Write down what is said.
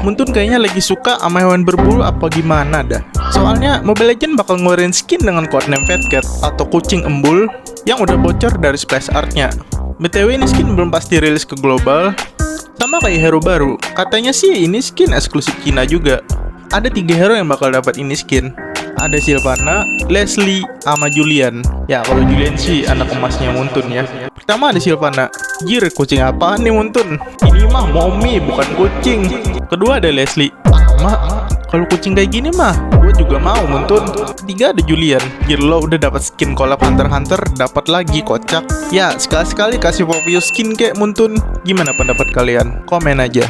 Muntun kayaknya lagi suka sama hewan berbulu apa gimana dah. Soalnya Mobile Legends bakal ngeluarin skin dengan codename Fatcat atau kucing embul yang udah bocor dari splash artnya. BTW ini skin belum pasti rilis ke global. Sama kayak hero baru, katanya sih ini skin eksklusif Cina juga. Ada 3 hero yang bakal dapat ini skin. Ada Sylvana, Leslie, sama Julian. Ya kalau Julian sih anak emasnya Muntun ya. Pertama ada Sylvana. Jir, kucing apaan nih Muntun? Ini mah mommy bukan kucing. Kedua ada Leslie. Mak, kalau kucing kayak gini mah gue juga mau Muntun. Ketiga ada Julian. Jir, lo udah dapat skin collab Hunter x Hunter, dapat lagi kocak. Ya sekali-sekali kasih Popio skin kayak Muntun. Gimana pendapat kalian? Komen aja.